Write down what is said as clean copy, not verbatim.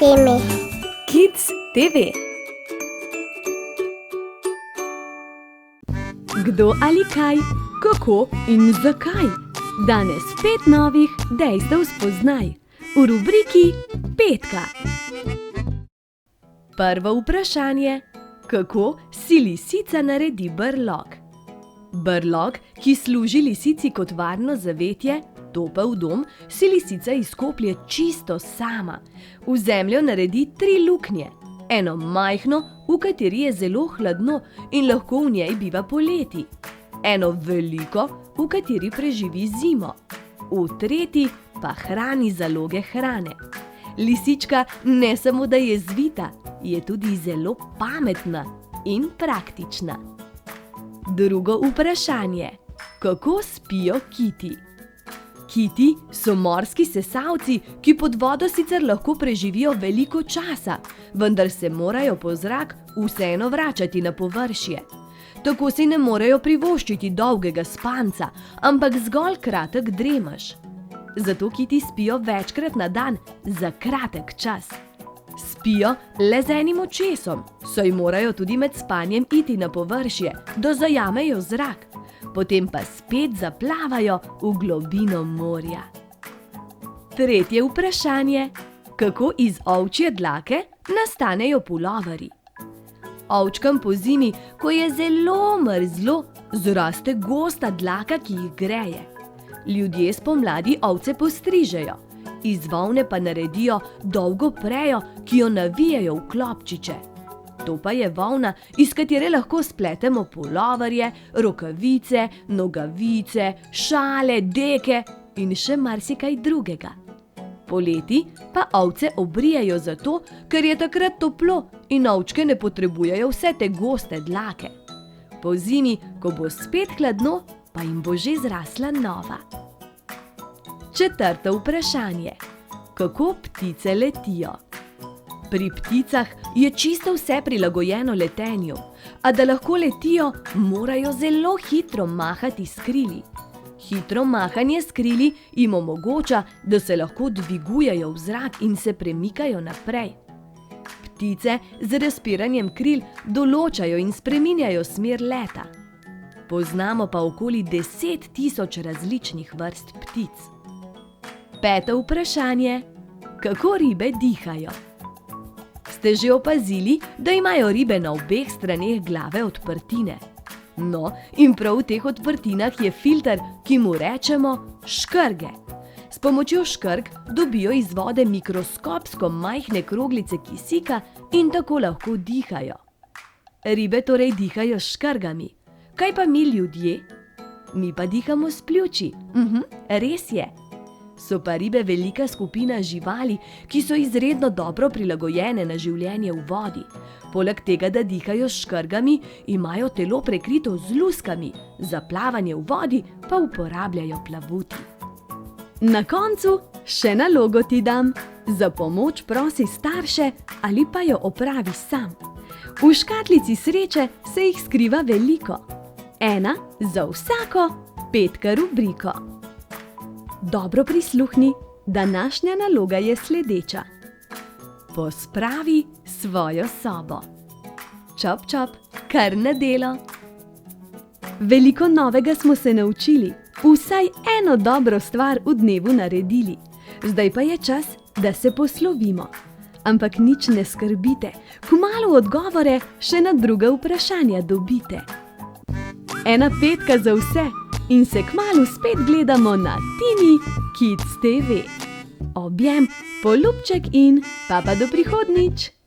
teme. Kids TV. Kdo ali kaj, kako in zakaj? Danes 5 novih dejstev spoznaj v rubriki Petka. Prvo vprašanje: kako si lisica naredi brlog? Brlog, ki služi lisici kot varno zavetje, topel dom, si lisica izkoplje čisto sama. V zemljo naredi 3 luknje. Eno majhno, v kateri je zelo hladno in lahko v njej biva poleti. Eno veliko, v kateri preživi zimo. V tretji pa hrani zaloge hrane. Lisička ne samo, da je zvita, je tudi zelo pametna in praktična. Drugo vprašanje: kako spijo kiti? Kiti so morski sesalci, ki pod vodo sicer lahko preživijo veliko časa, vendar se morajo po zrak vseeno vračati na površje. Tako si ne morejo privoščiti dolgega spanca, ampak zgolj kratek dremaž. Zato kiti spijo večkrat na dan za kratek čas. Spijo le z enim očesom, saj morajo tudi med spanjem iti na površje, da zajamejo zrak. Potem pa spet zaplavajo v globino morja. Tretje vprašanje: kako iz ovčje dlake nastanejo puloverji? Ovčkam pozimi, ko je zelo mrzlo, zraste gosta dlaka, ki jih greje. Ljudje spomladi ovce postrižejo, iz volne pa naredijo dolgo prejo, ki jo navijejo v klobčiče. To pa je volna, iz katere lahko spletemo puloverje, rokavice, nogavice, šale, deke in še marsikaj drugega. Poleti pa ovce obrijejo zato, ker je takrat toplo in ovčke ne potrebujejo vse te goste dlake. Pozimi, ko bo spet hladno, pa jim bo že zrasla nova. Četrto vprašanje: kako ptice letijo? Pri pticah je čisto vse prilagojeno letenju, a da lahko letijo, morajo zelo hitro mahati s krili. Hitro mahanje s krili jim omogoča, da se lahko dvigujejo v zrak in se premikajo naprej. Ptice z razpiranjem kril določajo in spreminjajo smer leta. Poznamo pa okoli 10 000 različnih vrst ptic. Peto vprašanje: kako ribe dihajo? Ste že opazili, da imajo ribe na obeh straneh glave odprtine? No, in prav v teh odprtinah je filter, ki mu rečemo škrge. S pomočjo škrg dobijo iz vode mikroskopsko majhne kroglice kisika in tako lahko dihajo. Ribe torej dihajo s škrgami. Kaj pa mi ljudje? Mi pa dihamo s pljuči. Res je. So pa ribe velika skupina živali, ki so izredno dobro prilagojene na življenje v vodi. Poleg tega, da dihajo s škrgami, imajo telo prekrito z luskami, za plavanje v vodi pa uporabljajo plavuti. Na koncu še nalogo ti dam. Za pomoč prosi starše ali pa jo opravi sam. V škatlici sreče se jih skriva veliko. 1 za vsako Petka rubriko. Dobro prisluhni, današnja naloga je sledeča. Pospravi svojo sobo. Čop, čop, kar na delo. Veliko novega smo se naučili, vsaj eno dobro stvar v dnevu naredili. Zdaj pa je čas, da se poslovimo. Ampak nič ne skrbite, kmalu odgovore še na druga vprašanja dobite. 1 petka za vse. In se kmalu spet gledamo na Tini Kids TV. Objem, poljubček in pa do prihodnjič!